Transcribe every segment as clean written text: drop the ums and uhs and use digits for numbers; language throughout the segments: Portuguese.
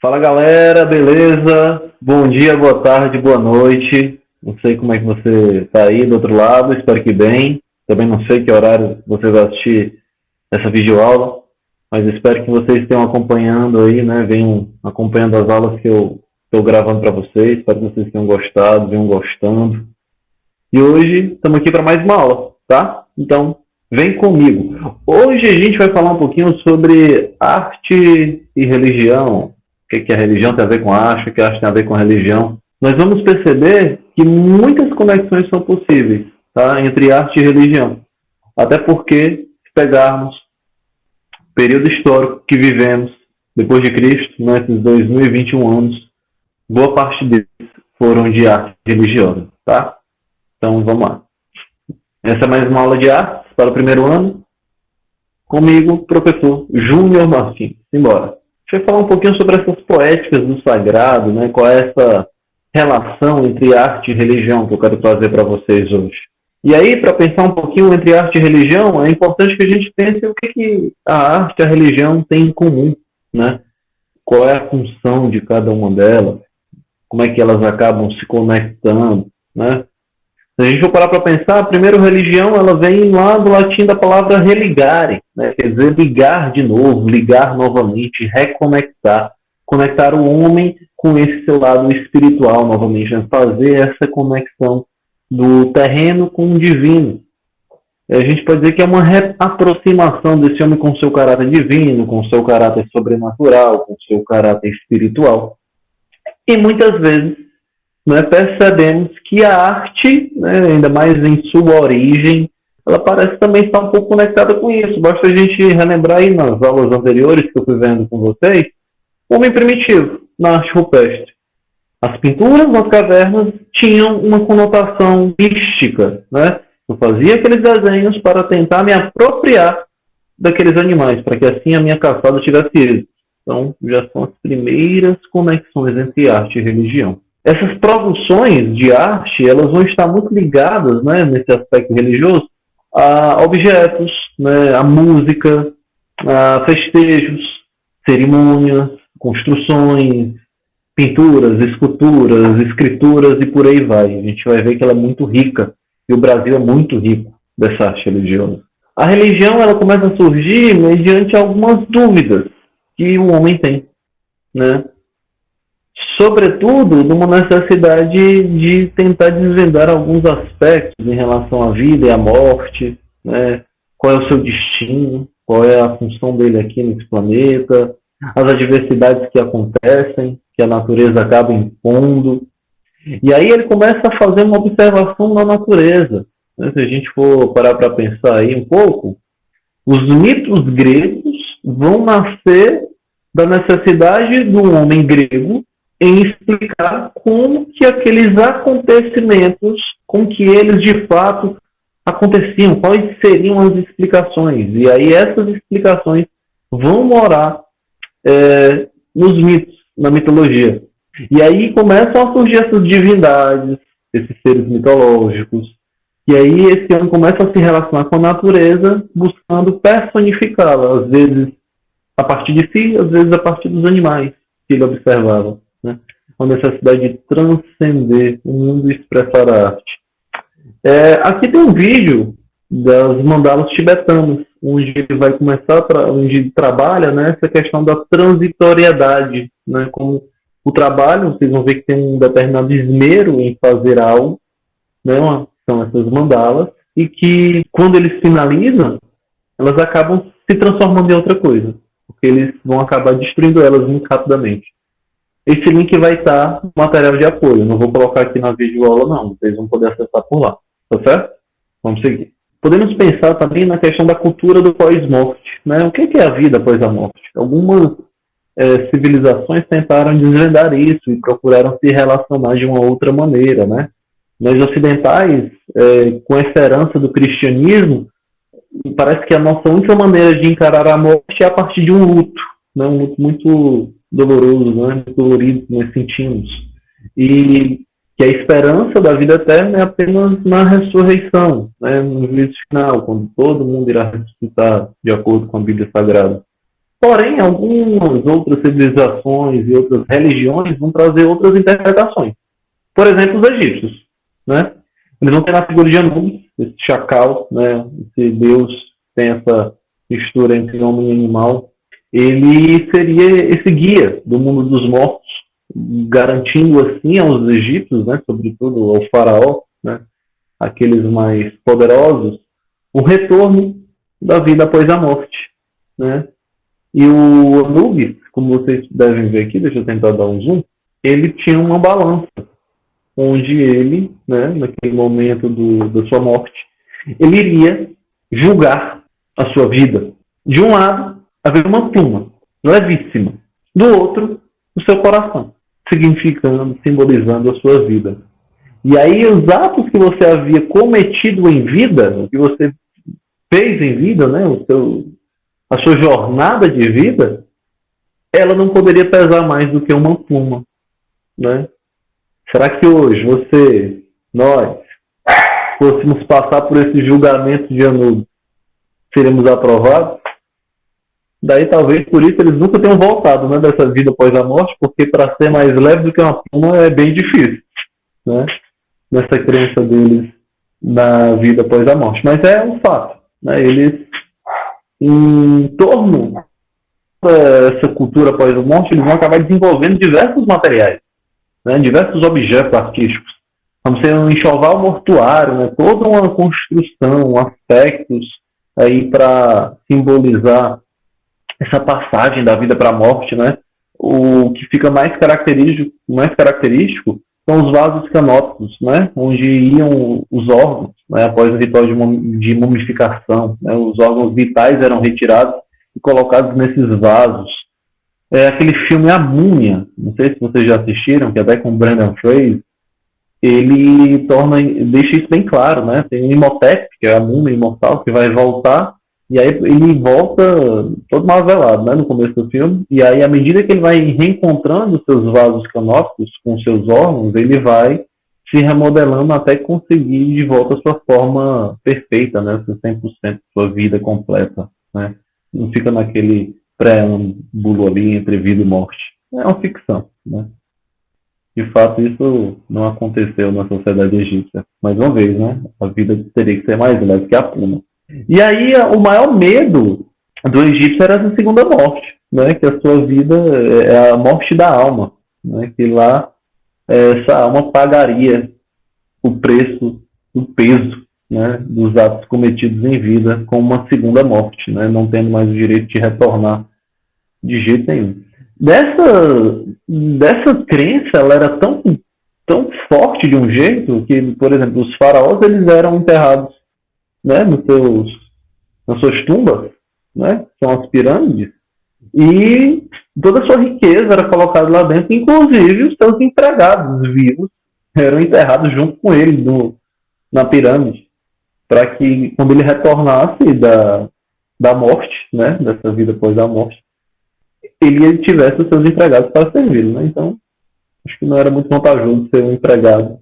Fala galera, beleza? Bom dia, boa tarde, boa noite. Não sei como é que você está aí do outro lado, espero que bem. Também não sei que horário você vai assistir essa videoaula, mas espero que vocês estejam acompanhando aí, né? Venham acompanhando as aulas que eu estou gravando para vocês. Espero que vocês tenham gostado, venham gostando. E hoje estamos aqui para mais uma aula, tá? Então, vem comigo. Hoje a gente vai falar um pouquinho sobre arte e religião. O que a religião tem a ver com a arte, o que a arte tem a ver com a religião. Nós vamos perceber que muitas conexões são possíveis, tá? Entre arte e religião. Até porque, se pegarmos o período histórico que vivemos depois de Cristo, nesses 2021 anos, boa parte deles foram de arte religiosa, tá? Então, vamos lá. Essa é mais uma aula de arte para o primeiro ano. Comigo, professor Júnior Martins. Simbora. Deixa eu falar um pouquinho sobre essas poéticas do sagrado, né? Qual é essa relação entre arte e religião que eu quero trazer para vocês hoje. E aí, para pensar um pouquinho entre arte e religião, é importante que a gente pense o que a arte e a religião têm em comum, né? Qual é a função de cada uma delas, como é que elas acabam se conectando, né? Se a gente for parar para pensar, primeiro, religião, ela vem lá do latim da palavra religare, né? Quer dizer, ligar de novo, ligar novamente, reconectar, conectar o homem com esse seu lado espiritual novamente, né? Fazer essa conexão do terreno com o divino. A gente pode dizer que é uma aproximação desse homem com o seu caráter divino, com o seu caráter sobrenatural, com o seu caráter espiritual. E muitas vezes, né, percebemos que a arte, né, ainda mais em sua origem, ela parece também estar um pouco conectada com isso. Basta a gente relembrar aí nas aulas anteriores que eu fui vendo com vocês, o homem primitivo na arte rupestre. As pinturas nas cavernas tinham uma conotação mística, né? Eu fazia aqueles desenhos para tentar me apropriar daqueles animais, para que assim a minha caçada tivesse êxito. Então, já são as primeiras conexões entre arte e religião. Essas produções de arte, elas vão estar muito ligadas, né, nesse aspecto religioso, a objetos, né, a música, a festejos, cerimônias, construções, pinturas, esculturas, escrituras e por aí vai. A gente vai ver que ela é muito rica, e o Brasil é muito rico dessa arte religiosa. A religião, ela começa a surgir mediante algumas dúvidas que o homem tem, né? Sobretudo numa necessidade de tentar desvendar alguns aspectos em relação à vida e à morte, né? Qual é o seu destino, qual é a função dele aqui nesse planeta, as adversidades que acontecem, que a natureza acaba impondo. E aí ele começa a fazer uma observação na natureza, né? Se a gente for parar para pensar aí um pouco, os mitos gregos vão nascer da necessidade do homem grego em explicar como que aqueles acontecimentos, com que eles de fato aconteciam, quais seriam as explicações. E aí essas explicações vão morar nos mitos, na mitologia. E aí começam a surgir essas divindades, esses seres mitológicos. E aí esse homem começa a se relacionar com a natureza, buscando personificá-la, às vezes a partir de si, às vezes a partir dos animais que ele observava, né? A necessidade de transcender o mundo e expressar a arte. Aqui tem um vídeo das mandalas tibetanas, onde ele vai começar, onde ele trabalha, né, essa questão da transitoriedade, né, como o trabalho, vocês vão ver que tem um determinado esmero em fazer algo, né, são essas mandalas, e que quando eles finalizam, elas acabam se transformando em outra coisa, porque eles vão acabar destruindo elas muito rapidamente. Esse link vai estar no material de apoio. Não vou colocar aqui na videoaula, não. Vocês vão poder acessar por lá. Tá certo? Vamos seguir. Podemos pensar também na questão da cultura do pós-morte, né? O que é a vida após a morte? Algumas civilizações tentaram desvendar isso e procuraram se relacionar de uma outra maneira, né? Nós ocidentais, com essa herança do cristianismo, parece que a nossa única maneira de encarar a morte é a partir de um luto, né? Um luto muito doloroso, né? Muito dolorido que nós sentimos. E que a esperança da vida eterna é apenas na ressurreição, né? No juízo final, quando todo mundo irá ressuscitar de acordo com a Bíblia Sagrada. Porém, algumas outras civilizações e outras religiões vão trazer outras interpretações. Por exemplo, os egípcios, né? Eles vão ter na figura de Anubis, esse chacal, né? Esse deus tem essa mistura entre homem e animal. Ele seria esse guia do mundo dos mortos, garantindo assim aos egípcios, né? Sobretudo ao faraó, né? Aqueles mais poderosos, o retorno da vida após a morte, né? E o Anubis, como vocês devem ver aqui, deixa eu tentar dar um zoom, ele tinha uma balança, onde ele, né, naquele momento da sua morte, ele iria julgar a sua vida. De um lado, havia uma pluma levíssima, do outro, o seu coração, significando, simbolizando a sua vida. E aí os atos que você havia cometido em vida, o que você fez em vida, né, a sua jornada de vida, ela não poderia pesar mais do que uma pluma, né? Será que hoje nós, fôssemos passar por esse julgamento de Anubis, seríamos aprovados? Daí talvez por isso eles nunca tenham voltado, né, dessa vida após a morte, porque para ser mais leve do que uma pluma é bem difícil, né? Nessa crença deles na vida após a morte. Mas é um fato, né? Eles, em torno dessa cultura após a morte, eles vão acabar desenvolvendo diversos materiais, né? Diversos objetos artísticos. Vamos ter um enxoval mortuário, né? Toda uma construção, aspectos aí para simbolizar essa passagem da vida para a morte, né? O que fica mais característico são os vasos canópicos, né? Onde iam os órgãos, né? Após o ritual de mumificação, né? Os órgãos vitais eram retirados e colocados nesses vasos. Aquele filme A Múmia, não sei se vocês já assistiram, que é até com o Brendan Fraser, ele deixa isso bem claro, né? Tem o Imhotep, que é a múmia imortal, que vai voltar, e aí ele volta todo mavelado, né, no começo do filme, e aí à medida que ele vai reencontrando seus vasos canópicos com seus órgãos, ele vai se remodelando até conseguir de volta a sua forma perfeita, né, seu 100%, sua vida completa, né? Não fica naquele preâmbulo ali entre vida e morte. É uma ficção, né? De fato, isso não aconteceu na sociedade egípcia. Mais uma vez, né? A vida teria que ser mais leve que a pluma. E aí, o maior medo do egípcio era a segunda morte, né? Que a sua vida é a morte da alma, né? Que lá essa alma pagaria o preço, o peso, né? Dos atos cometidos em vida com uma segunda morte, né? Não tendo mais o direito de retornar de jeito nenhum. Dessa crença, ela era tão forte de um jeito que, por exemplo, os faraós, eles eram enterrados, né, nas suas tumbas, né, que são as pirâmides, e toda a sua riqueza era colocada lá dentro, inclusive os seus empregados vivos eram enterrados junto com ele na pirâmide, para que quando ele retornasse da morte, né, dessa vida após a morte, ele tivesse os seus empregados para servi-lo, né? Então, acho que não era muito vantajoso ser um empregado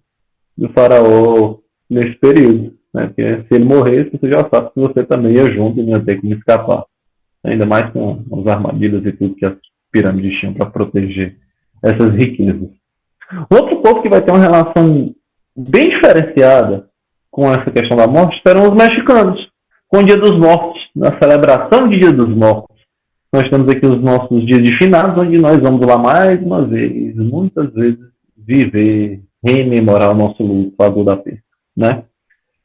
do faraó nesse período, né? Porque se ele morresse, você já sabe que você também ia junto e não ia ter como escapar. Ainda mais com as armadilhas e tudo que as pirâmides tinham para proteger essas riquezas. Outro povo que vai ter uma relação bem diferenciada com essa questão da morte serão os mexicanos, com o Dia dos Mortos, na celebração do Dia dos Mortos. Nós temos aqui os nossos dias de finados, onde nós vamos lá mais uma vez, muitas vezes, viver, rememorar o nosso luto, a dor da perda, né?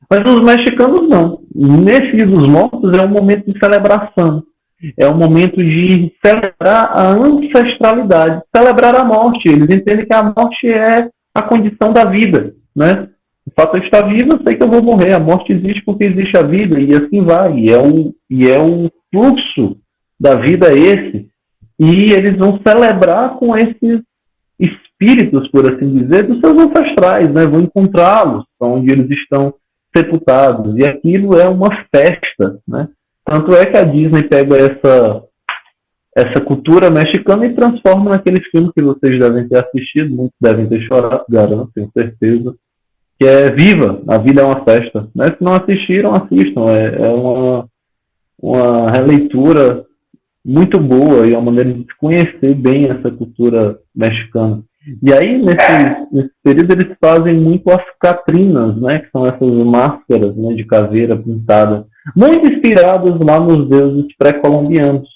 Mas os mexicanos não. Nesse Dia dos Mortos é um momento de celebração. É um momento de celebrar a ancestralidade, celebrar a morte. Eles entendem que a morte é a condição da vida, né? O fato de estar vivo, eu sei que eu vou morrer. A morte existe porque existe a vida, e assim vai. E é um fluxo da vida esse, e eles vão celebrar com esses espíritos, por assim dizer, dos seus ancestrais, né? Vão encontrá-los onde eles estão sepultados, e aquilo é uma festa, né? Tanto é que a Disney pega essa cultura mexicana e transforma naquele filme que vocês devem ter assistido, muitos devem ter chorado, garanto, tenho certeza, que é Viva, a vida é uma festa, né? Se não assistiram, assistam, é uma releitura muito boa e uma maneira de conhecer bem essa cultura mexicana. E aí, nesse período, eles fazem muito as catrinas, né, que são essas máscaras, né, de caveira pintada, muito inspiradas lá nos deuses pré-colombianos,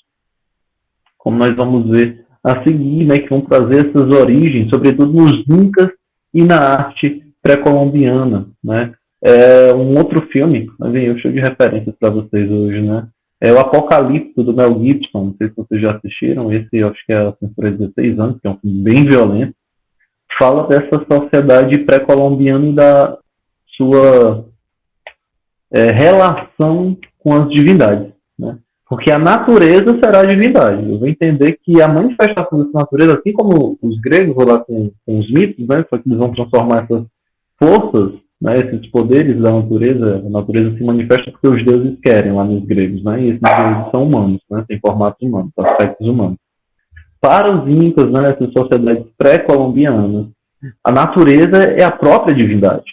como nós vamos ver a seguir, né, que vão trazer essas origens, sobretudo nos Incas e na arte pré-colombiana, né. É um outro filme, mas eu show de referências para vocês hoje, né. É o Apocalipse, do Mel Gibson, não sei se vocês já assistiram, esse eu acho que é censura de 16 anos, que é um filme bem violento, fala dessa sociedade pré-colombiana e da sua relação com as divindades, né? Porque a natureza será a divindade. Eu vou entender que a manifestação dessa natureza, assim como os gregos lá com os mitos, né? Só que eles vão transformar essas forças, né? Esses poderes da natureza, a natureza se manifesta porque os deuses querem lá nos gregos, né? E esses deuses são humanos, né? Tem formatos humanos, aspectos humanos. Para os incas, né, essas sociedades pré-colombianas, a natureza é a própria divindade.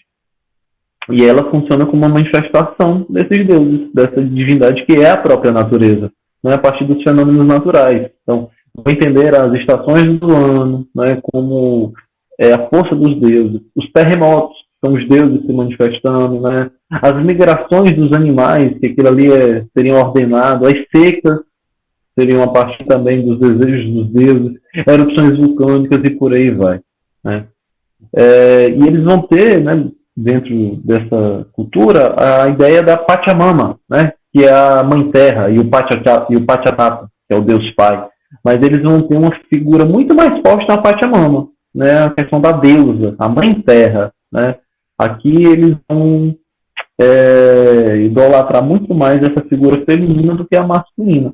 E ela funciona como uma manifestação desses deuses, dessa divindade que é a própria natureza, né, a partir dos fenômenos naturais. Então, vou entender as estações do ano, né, como a força dos deuses, os terremotos, são os deuses se manifestando, né, as migrações dos animais, que aquilo ali seriam ordenado, as secas, seriam a partir também dos desejos dos deuses, erupções vulcânicas e por aí vai, né. E eles vão ter, né, dentro dessa cultura, a ideia da Pachamama, né, que é a Mãe Terra, e o Pachatapa, que é o Deus Pai. Mas eles vão ter uma figura muito mais forte na Pachamama, né, a questão da deusa, a Mãe Terra, né. Aqui eles vão idolatrar muito mais essa figura feminina do que a masculina.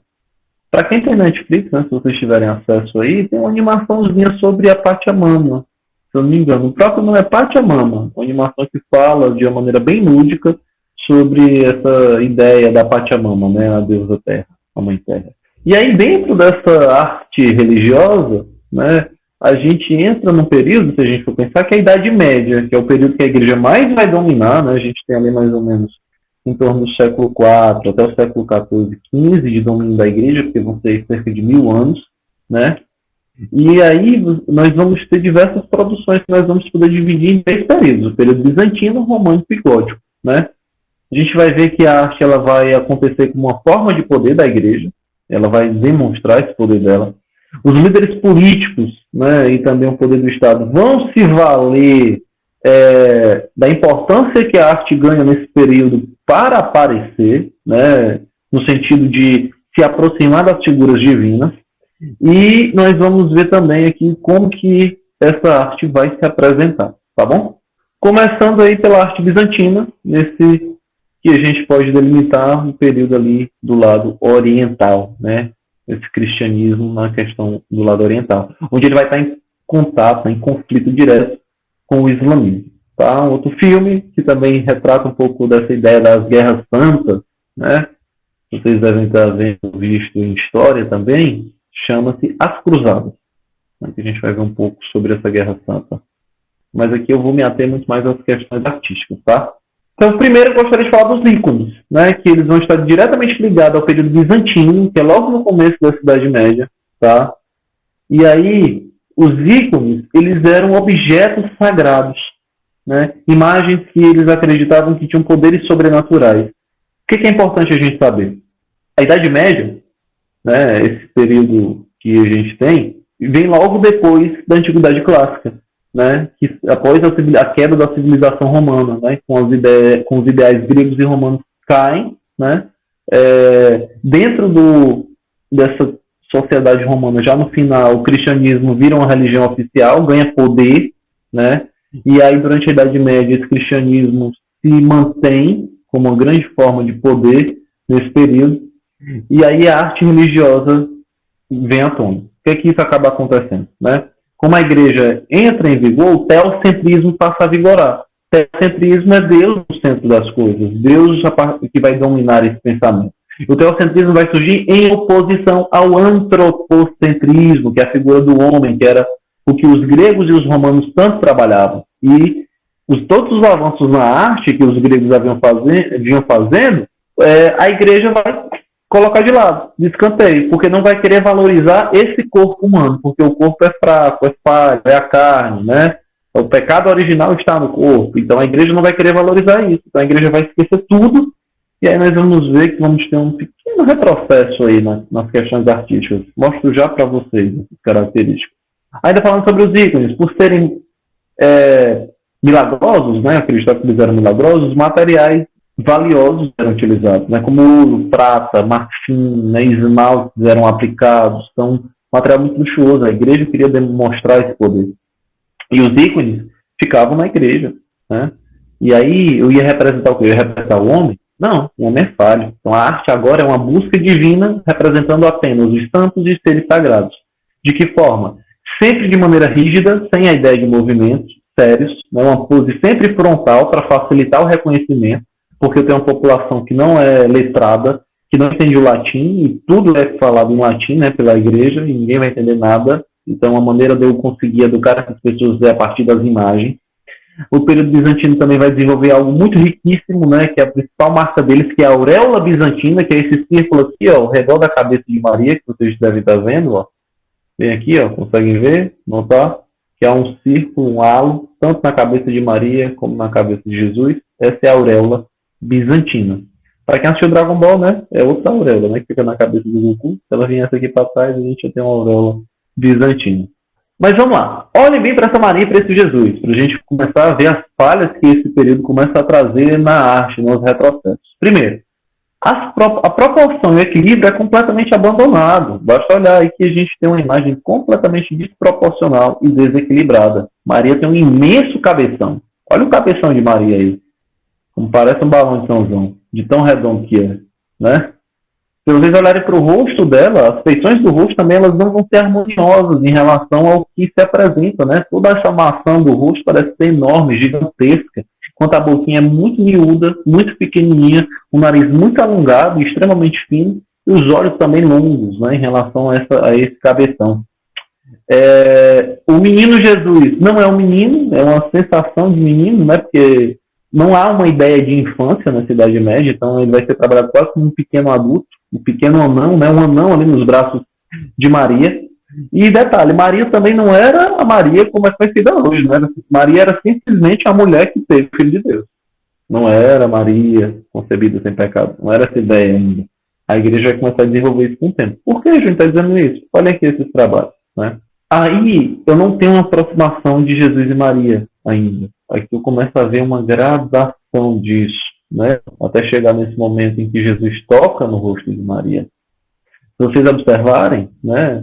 Para quem tem Netflix, né, se vocês tiverem acesso aí, tem uma animaçãozinha sobre a Pachamama. Se eu não me engano, o próprio nome é Pachamama, uma animação que fala de uma maneira bem lúdica sobre essa ideia da Pachamama, né, a deusa terra, a mãe terra. E aí, dentro dessa arte religiosa, né, a gente entra num período, se a gente for pensar, que é a Idade Média, que é o período que a igreja mais vai dominar, né, a gente tem ali mais ou menos em torno do século IV até o século XIV, XV de domínio da igreja, porque vão ser cerca de 1000 anos, né? E aí nós vamos ter diversas produções que nós vamos poder dividir em 3 períodos: o período bizantino, românico e gótico, né? A gente vai ver que a arte ela vai acontecer como uma forma de poder da igreja, ela vai demonstrar esse poder dela. Os líderes políticos, né, e também o poder do Estado vão se valer da importância que a arte ganha nesse período para aparecer, né, no sentido de se aproximar das figuras divinas. E nós vamos ver também aqui como que essa arte vai se apresentar, tá bom? Começando aí pela arte bizantina, nesse que a gente pode delimitar um período ali do lado oriental, né? Esse cristianismo na questão do lado oriental, onde ele vai estar em contato, em conflito direto com o islamismo, tá? Um outro filme que também retrata um pouco dessa ideia das guerras santas, né? Vocês devem estar vendo, visto em história também, chama-se As Cruzadas. Aqui a gente vai ver um pouco sobre essa Guerra Santa. Mas aqui eu vou me ater muito mais às questões artísticas, tá? Então, primeiro eu gostaria de falar dos ícones, né? Que eles vão estar diretamente ligados ao período bizantino, que é logo no começo da Idade Média, tá? E aí, os ícones, eles eram objetos sagrados, né? Imagens que eles acreditavam que tinham poderes sobrenaturais. O que é importante a gente saber? A Idade Média, né, esse período que a gente tem, vem logo depois da Antiguidade Clássica, né, que após a queda da civilização romana, né, com os ideais gregos e romanos caem, né, dentro dessa sociedade romana, já no final, o cristianismo vira uma religião oficial, ganha poder, né, e aí durante a Idade Média esse cristianismo se mantém como uma grande forma de poder nesse período, e aí a arte religiosa vem à tona. O que é que isso acaba acontecendo, né? Como a igreja entra em vigor, o teocentrismo passa a vigorar. O teocentrismo é Deus no centro das coisas, Deus que vai dominar esse pensamento. O teocentrismo vai surgir em oposição ao antropocentrismo, que é a figura do homem, que era o que os gregos e os romanos tanto trabalhavam. E todos os avanços na arte que os gregos vinham fazendo, a igreja vai colocar de lado, de escanteio, porque não vai querer valorizar esse corpo humano, porque o corpo é fraco, é falho, é a carne, né? O pecado original está no corpo, então a igreja não vai querer valorizar isso, então a igreja vai esquecer tudo, e aí nós vamos ver que vamos ter um pequeno retrocesso aí nas questões artísticas. Mostro já para vocês essas características. Ainda falando sobre os ícones, por serem milagrosos, né? Acreditar que eles eram milagrosos, materiais valiosos eram utilizados, né? Como ouro, prata, marfim, né? Esmaltes eram aplicados. Então, material muito luxuoso. A igreja queria demonstrar esse poder. E os ícones ficavam na igreja, né? E aí eu ia representar o quê? Eu ia representar o homem? Não, o homem é falho. Então a arte agora é uma busca divina representando apenas os santos e seres sagrados. De que forma? Sempre de maneira rígida, sem a ideia de movimentos sérios, né? Uma pose sempre frontal para facilitar o reconhecimento, porque eu tenho uma população que não é letrada, que não entende o latim, e tudo é falado em latim, né, pela igreja, e ninguém vai entender nada. Então, a maneira de eu conseguir educar essas pessoas é a partir das imagens. O período bizantino também vai desenvolver algo muito riquíssimo, né, que é a principal marca deles, que é a auréola bizantina, que é esse círculo aqui, ó, ao redor da cabeça de Maria, que vocês devem estar vendo, ó. Vem aqui, ó, conseguem ver, notar, que é um círculo, um halo, tanto na cabeça de Maria como na cabeça de Jesus. Essa é a auréola bizantina. Para quem assistiu Dragon Ball, né, é outra auréola, né, que fica na cabeça do Goku. Se ela viesse aqui para trás, a gente ia ter uma auréola bizantina. Mas vamos lá. Olhem bem para essa Maria e para esse Jesus, para a gente começar a ver as falhas que esse período começa a trazer na arte, nos retrocessos. Primeiro, a proporção e o equilíbrio é completamente abandonado. Basta olhar aí que a gente tem uma imagem completamente desproporcional e desequilibrada. Maria tem um imenso cabeção. Olha o cabeção de Maria aí. Como parece um balão de São João, de tão redondo que é, né? Se vocês olharem para o rosto dela, as feições do rosto também elas não vão ser harmoniosas em relação ao que se apresenta, né? Toda essa maçã do rosto parece ser enorme, gigantesca, enquanto a boquinha é muito miúda, muito pequenininha, o nariz muito alongado e extremamente fino, e os olhos também longos, né, em relação a esse cabeção. O menino Jesus não é um menino, é uma sensação de menino, né? Porque não há uma ideia de infância na Idade Média, então ele vai ser trabalhado quase como um pequeno adulto, um pequeno anão, né? Um anão ali nos braços de Maria. E detalhe, Maria também não era a Maria como é conhecida hoje, né? Maria era simplesmente a mulher que teve o Filho de Deus. Não era Maria concebida sem pecado, não era essa ideia ainda. A igreja vai começar a desenvolver isso com o tempo. Por que a gente está dizendo isso? Olha aqui esses trabalhos, né? Aí eu não tenho uma aproximação de Jesus e Maria ainda. Aqui eu começo a ver uma gradação disso, né? Até chegar nesse momento em que Jesus toca no rosto de Maria. Se vocês observarem, né?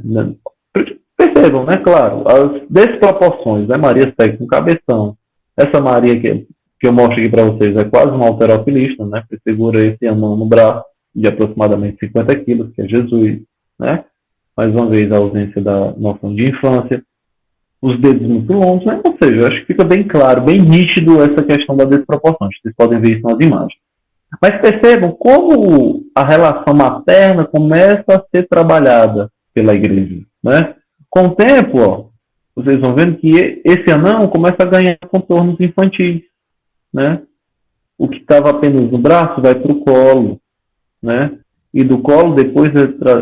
Percebam, né? Claro, as desproporções, né? Maria segue com cabeção. Essa Maria que eu mostro aqui para vocês é quase uma halterofilista, né? Que segura esse anão no braço de aproximadamente 50 quilos, que é Jesus, né? Mais uma vez a ausência da noção de infância, os dedos muito longos, né? Ou seja, eu acho que fica bem claro, bem nítido essa questão da desproporção. Vocês podem ver isso nas imagens. Mas percebam como a relação materna começa a ser trabalhada pela igreja, né? Com o tempo, ó, vocês vão vendo que esse anão começa a ganhar contornos infantis, né? O que estava apenas no braço vai para o colo, né? E do colo depois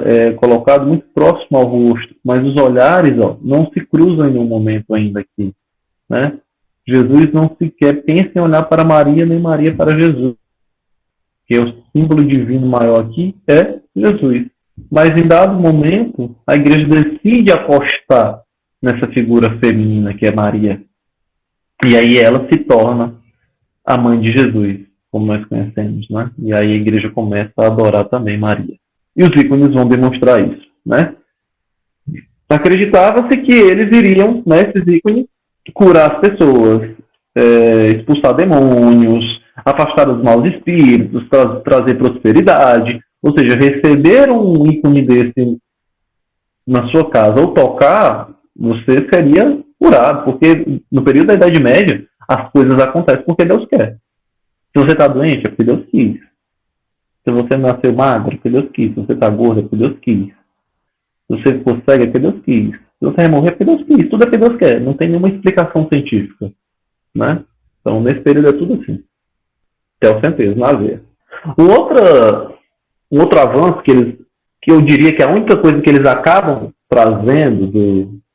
é colocado muito próximo ao rosto, mas os olhares, ó, não se cruzam em nenhum momento ainda aqui, né? Jesus não sequer pensa em olhar para Maria, nem Maria para Jesus, que é o símbolo divino maior aqui é Jesus. Mas em dado momento, a igreja decide apostar nessa figura feminina que é Maria. E aí ela se torna a mãe de Jesus, como nós conhecemos, né? E aí a igreja começa a adorar também Maria. E os ícones vão demonstrar isso, né? Acreditava-se que eles iriam, né, esses ícones, curar as pessoas, expulsar demônios, afastar os maus espíritos, trazer prosperidade. Ou seja, receber um ícone desse na sua casa ou tocar, você seria curado. Porque no período da Idade Média, as coisas acontecem porque Deus quer. Se você está doente, é porque Deus quis. Se você nasceu magro, é porque Deus quis. Se você está gordo, é porque Deus quis. Se você ficou cego, é porque Deus quis. Se você vai morrer, é porque Deus quis. Tudo é porque Deus quer. Não tem nenhuma explicação científica, né? Então, nesse período é tudo assim. Teocentrismo, na veia. Outra um outro avanço que eu diria que a única coisa que eles acabam trazendo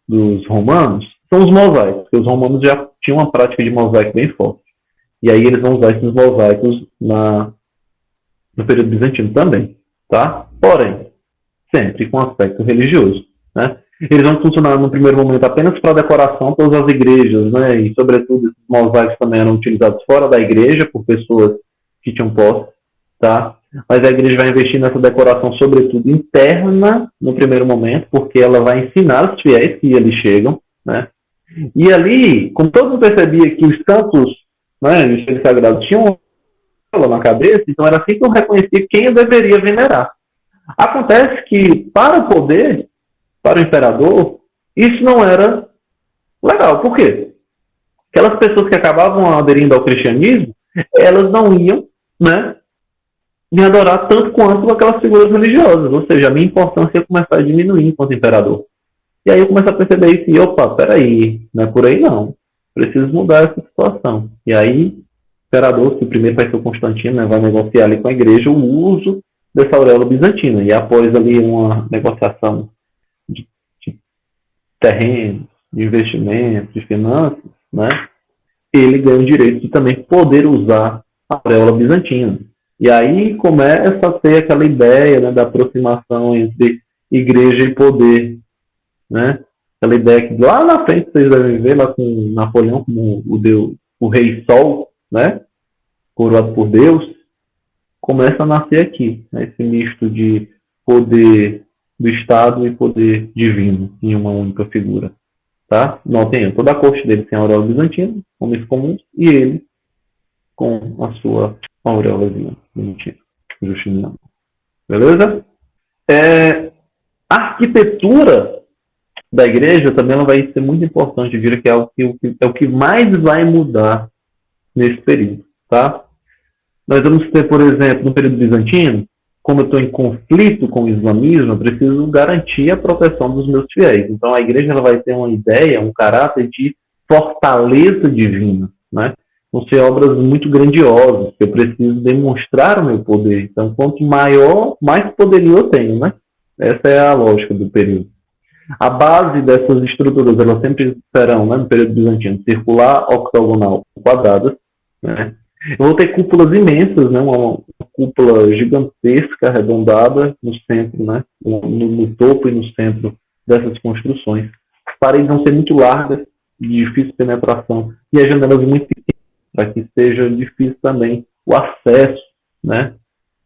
dos romanos são os mosaicos, porque os romanos já tinham uma prática de mosaico bem forte. E aí eles vão usar esses mosaicos no período bizantino também, tá? Porém, sempre com aspecto religioso, né? Eles vão funcionar no primeiro momento apenas para decoração, todas as igrejas, né? E sobretudo esses mosaicos também eram utilizados fora da igreja por pessoas que tinham posse, tá? Mas a igreja vai investir nessa decoração, sobretudo interna, no primeiro momento, porque ela vai ensinar os fiéis que ali chegam, né? E ali, como todo mundo percebia que os santos, né, os fiéis sagrados tinham na cabeça, então era assim que eu reconhecia quem eu deveria venerar. Acontece que, para o poder, para o imperador, isso não era legal. Por quê? Aquelas pessoas que acabavam aderindo ao cristianismo, elas não iam, né, me adorar tanto quanto aquelas figuras religiosas. Ou seja, a minha importância ia começar a diminuir enquanto imperador. E aí eu comecei a perceber isso e, opa, peraí, não é por aí não. Preciso mudar essa situação. E aí, o imperador, que primeiro vai ser o Constantino, né, vai negociar ali com a igreja o uso dessa auréola bizantina. E após ali uma negociação de terrenos, de investimentos, de finanças, né, ele ganha o direito de também poder usar a auréola bizantina. E aí começa a ter aquela ideia, né, da aproximação entre igreja e poder, né? Aquela ideia que lá na frente vocês devem ver lá com Napoleão como o rei Sol, né? Coroado por Deus, começa a nascer aqui, né? Esse misto de poder do Estado e poder divino em uma única figura, tá? Notem, toda a corte dele tem a auréola bizantina, homens comuns, e ele com a sua auréolazinha bizantina, justiniana. Beleza? A arquitetura da igreja também ela vai ser muito importante, eu diria que é o que mais vai mudar nesse período, tá? Nós vamos ter, por exemplo, no período bizantino, como eu estou em conflito com o islamismo, eu preciso garantir a proteção dos meus fiéis. Então a igreja ela vai ter uma ideia, um caráter de fortaleza divina, né? Vão ser obras muito grandiosas, que eu preciso demonstrar o meu poder. Então, quanto maior, mais poderio eu tenho, né? Essa é a lógica do período. A base dessas estruturas, elas sempre serão, né, no período bizantino, circular, octogonal, quadradas, né? Eu vou ter cúpulas imensas, né, uma cúpula gigantesca, arredondada, no centro, né, no topo e no centro dessas construções. As paredes vão ser muito largas, de difícil penetração, e as janelas muito pequenas, para que seja difícil também o acesso, né,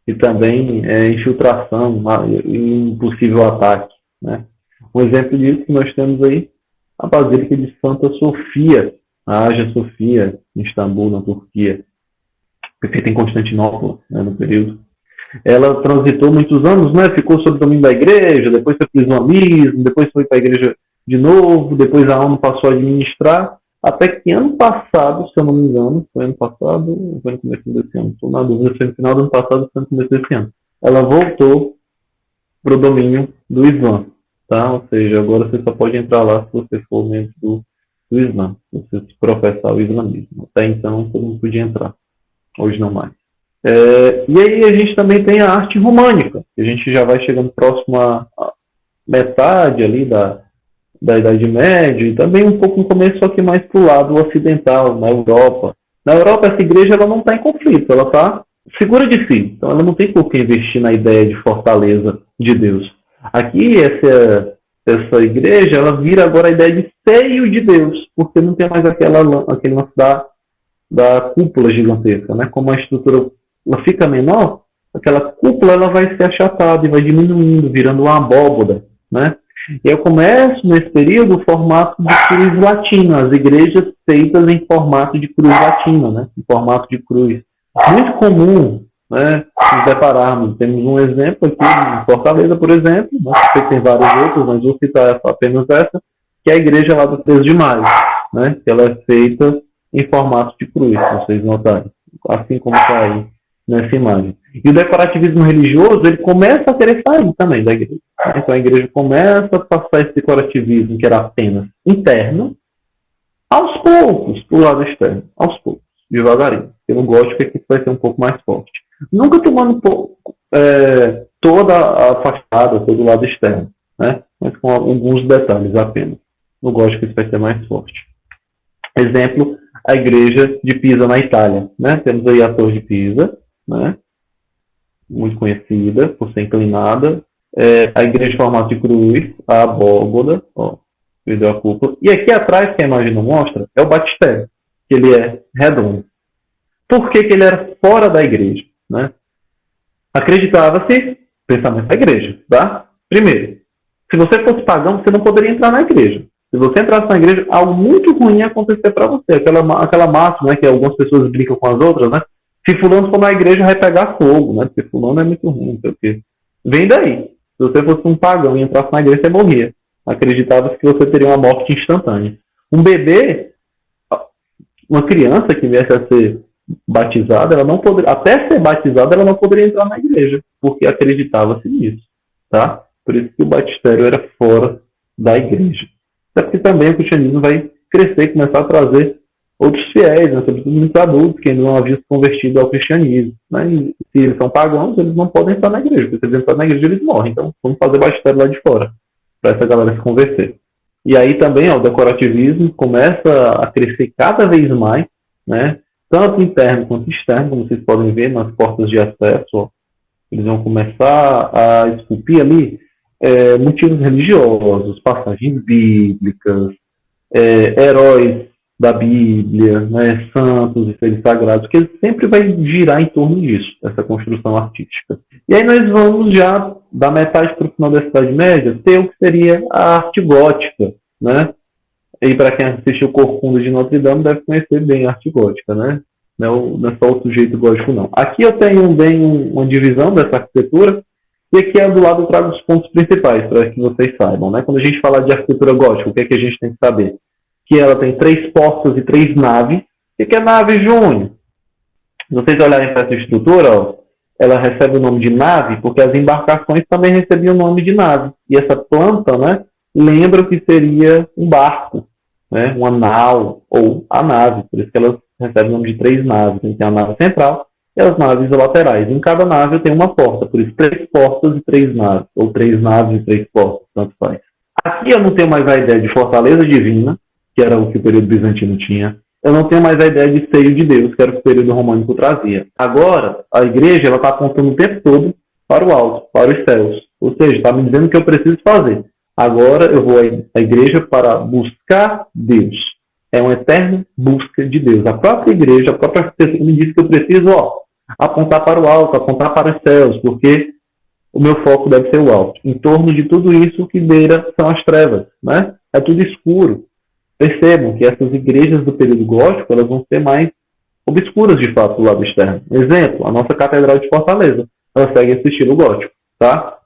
e também infiltração e um possível ataque, né. Um exemplo disso que nós temos aí, a Basílica de Santa Sofia, a Hagia Sofia, em Istambul, na Turquia, feita em Constantinopla, né, no período. Ela transitou muitos anos, né, ficou sob domínio da igreja, depois foi para o islamismo, depois foi para a igreja de novo, depois a ONU passou a administrar, até que ano passado, se eu não me engano, foi ano passado, ou foi no começo desse ano, estou na dúvida, foi no final do ano passado ou foi no começo desse ano, ela voltou para o domínio do Islã. Tá? Ou seja, agora você só pode entrar lá se você for membro do Islã, se você professar o islamismo. Até então, todo mundo podia entrar. Hoje não mais. E aí a gente também tem a arte românica, que a gente já vai chegando próximo à metade ali da Idade Média, e também um pouco no começo, só que mais para o lado ocidental, na Europa. Na Europa, essa igreja ela não está em conflito, ela está segura de si. Então, ela não tem por que investir na ideia de fortaleza de Deus. Aqui, essa igreja, ela vira agora a ideia de seio de Deus, porque não tem mais aquele lance da cúpula gigantesca, né? Como a estrutura ela fica menor, aquela cúpula ela vai ser achatada e vai diminuindo, virando uma abóboda, né? E eu começo, nesse período, o formato de cruz latina, as igrejas feitas em formato de cruz latina, né? Em formato de cruz. Muito comum, né, nos depararmos. Temos um exemplo aqui em Fortaleza, por exemplo, né, porque tem vários outros, mas vou citar apenas essa, que é a igreja lá do 13 de maio, né, que ela é feita em formato de cruz, se vocês notarem, assim como está aí nessa imagem. E o decorativismo religioso, ele começa a querer sair também da igreja. Então a igreja começa a passar esse decorativismo, que era apenas interno, aos poucos, para o lado externo, aos poucos, devagarinho. Pelo gótico é que vai ser um pouco mais forte. Nunca tomando toda a fachada, todo o lado externo, né? Mas com alguns detalhes apenas. No gótico isso vai ser mais forte. Exemplo, a igreja de Pisa na Itália, né? Temos aí a Torre de Pisa, né? Muito conhecida por ser inclinada, a igreja em formato de cruz, a abóboda, ó, perdeu a cúpula, e aqui atrás, que a imagem não mostra, é o batistério, que ele é redondo. Por que ele era fora da igreja, né? Acreditava-se, pensamento da igreja, tá? Primeiro, se você fosse pagão, você não poderia entrar na igreja. Se você entrasse na igreja, algo muito ruim ia acontecer para você. Aquela máxima, né, que algumas pessoas brincam com as outras, né? Se fulano for na igreja, vai pegar fogo, né? Porque fulano é muito ruim, não sei o quê. Vem daí. Se você fosse um pagão e entrasse na igreja, você morria. Acreditava-se que você teria uma morte instantânea. Um bebê, uma criança que viesse a ser batizada, ela não poderia, até ser batizada, ela não poderia entrar na igreja, porque acreditava-se nisso, tá? Por isso que o batistério era fora da igreja. Até porque também o cristianismo vai crescer e começar a trazer outros fiéis, né, sobretudo muitos adultos que ainda não haviam se convertido ao cristianismo. Né? E se eles são pagãos, eles não podem estar na igreja, porque se eles entrarem na igreja, eles morrem. Então, vamos fazer batistério lá de fora, para essa galera se converter. E aí também, ó, o decorativismo começa a crescer cada vez mais, né? Tanto interno quanto externo, como vocês podem ver nas portas de acesso, ó, eles vão começar a esculpir ali motivos religiosos, passagens bíblicas, heróis da Bíblia, né, santos e seres sagrados, que ele sempre vai girar em torno disso, essa construção artística. E aí nós vamos já, da metade para o final da Idade Média, ter o que seria a arte gótica, né? E para quem assistiu Corcunda de Notre Dame deve conhecer bem a arte gótica, né? Não é só o sujeito gótico, não. Aqui eu tenho bem uma divisão dessa arquitetura, e aqui do lado eu trago os pontos principais, para que vocês saibam, né? Quando a gente fala de arquitetura gótica, o que é que a gente tem que saber? Que ela tem 3 portas e 3 naves. O que é nave, Júnior? Se vocês olharem para essa estrutura, ó, ela recebe o nome de nave porque as embarcações também recebiam o nome de nave. E essa planta, né, lembra que seria um barco, né, uma nau ou a nave. Por isso que elas recebem o nome de 3 naves. Tem a nave central e as naves laterais. Em cada nave tem uma porta. Por isso, 3 portas e 3 naves. Ou 3 naves e 3 portas, tanto faz. Aqui eu não tenho mais a ideia de fortaleza divina, que era o que o período bizantino tinha. Eu não tenho mais a ideia de seio de Deus, que era o que o período românico trazia. Agora, a igreja está apontando o tempo todo para o alto, para os céus. Ou seja, está me dizendo o que eu preciso fazer. Agora eu vou à igreja para buscar Deus. É uma eterna busca de Deus. A própria igreja, a própria arquitetura me diz que eu preciso apontar para o alto, apontar para os céus, porque o meu foco deve ser o alto. Em torno de tudo isso, o que beira são as trevas. Né? É tudo escuro. Percebam que essas igrejas do período gótico elas vão ser mais obscuras de fato do lado externo. Exemplo, a nossa Catedral de Fortaleza, ela segue esse estilo gótico, tá?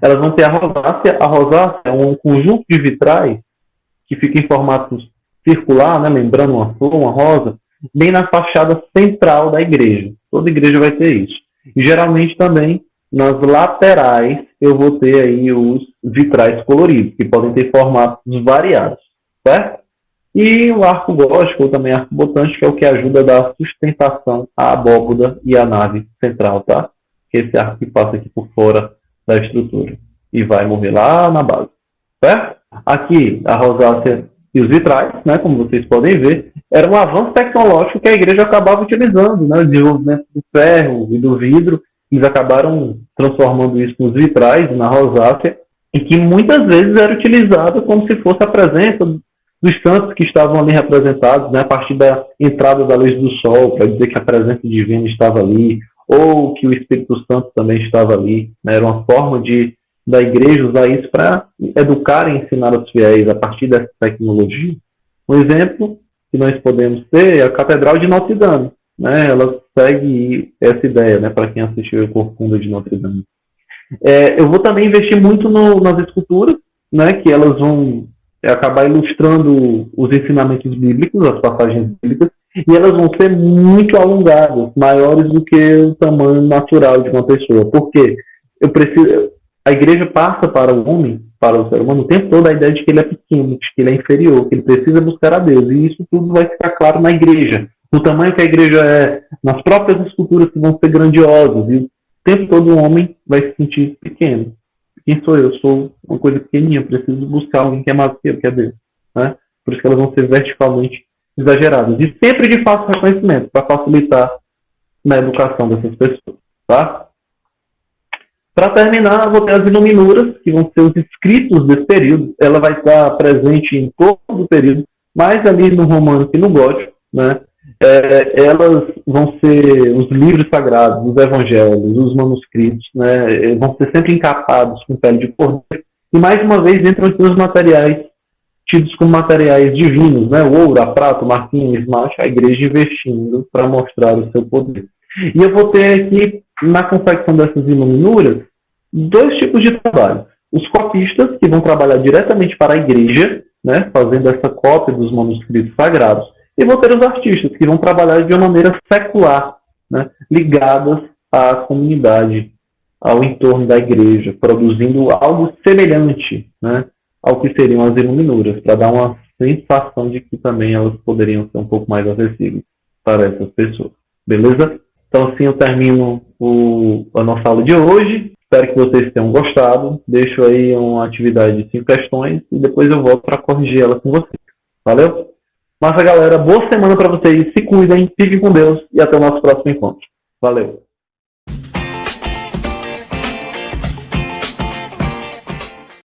Elas vão ter a rosácea. A rosácea é um conjunto de vitrais que fica em formato circular, né, lembrando uma flor, uma rosa, bem na fachada central da igreja. Toda igreja vai ter isso. E geralmente também nas laterais eu vou ter aí os vitrais coloridos, que podem ter formatos variados. Certo? E o arco gótico, ou também arco botânico, é o que ajuda a dar sustentação à abóboda e à nave central, tá? Esse arco que passa aqui por fora da estrutura e vai morrer lá na base, certo? Aqui, a rosácea e os vitrais, né, como vocês podem ver, era um avanço tecnológico que a igreja acabava utilizando, né? O desenvolvimento do ferro e do vidro, eles acabaram transformando isso nos vitrais, na rosácea, e que muitas vezes era utilizada como se fosse a presença dos santos que estavam ali representados, né, a partir da entrada da luz do sol, para dizer que a presença divina estava ali, ou que o Espírito Santo também estava ali. Né, era uma forma da igreja usar isso para educar e ensinar os fiéis a partir dessa tecnologia. Um exemplo que nós podemos ter é a Catedral de Notre Dame. Né, ela segue essa ideia, né, para quem assistiu a Corcunda de Notre Dame. Eu vou também investir muito nas esculturas, né, que elas vão acabar ilustrando os ensinamentos bíblicos, as passagens bíblicas, e elas vão ser muito alongadas, maiores do que o tamanho natural de uma pessoa. Porque a igreja passa para o homem, para o ser humano, o tempo todo a ideia de que ele é pequeno, de que ele é inferior, que ele precisa buscar a Deus. E isso tudo vai ficar claro na igreja. No tamanho que a igreja é, nas próprias esculturas que vão ser grandiosas, e tempo todo o homem vai se sentir pequeno. Quem sou eu? Sou uma coisa pequenininha, preciso buscar alguém que é mais que eu, que é Deus. Né? Por isso que elas vão ser verticalmente exageradas. E sempre de fácil reconhecimento, para facilitar na educação dessas pessoas. Tá? Para terminar, eu vou ter as iluminuras, que vão ser os escritos desse período. Ela vai estar presente em todo o período, mais ali no românico e no gótico. Né? Elas vão ser os livros sagrados, os evangelhos, os manuscritos, né? Vão ser sempre encapados com pele de cordeiro. E mais uma vez entram aqui os materiais tidos como materiais divinos, né? O ouro, a prata, o marfim, o esmalte, a igreja investindo para mostrar o seu poder. E eu vou ter aqui, na confecção dessas iluminuras, dois tipos de trabalho. Os copistas, que vão trabalhar diretamente para a igreja, né? Fazendo essa cópia dos manuscritos sagrados. E vou ter os artistas, que vão trabalhar de uma maneira secular, né? Ligadas à comunidade, ao entorno da igreja, produzindo algo semelhante, né? Ao que seriam as iluminuras, para dar uma sensação de que também elas poderiam ser um pouco mais acessíveis para essas pessoas. Beleza? Então, assim eu termino a nossa aula de hoje. Espero que vocês tenham gostado. Deixo aí uma atividade de 5 questões e depois eu volto para corrigir ela com vocês. Valeu? Massa, galera. Boa semana para vocês. Se cuidem, fiquem com Deus e até o nosso próximo encontro. Valeu!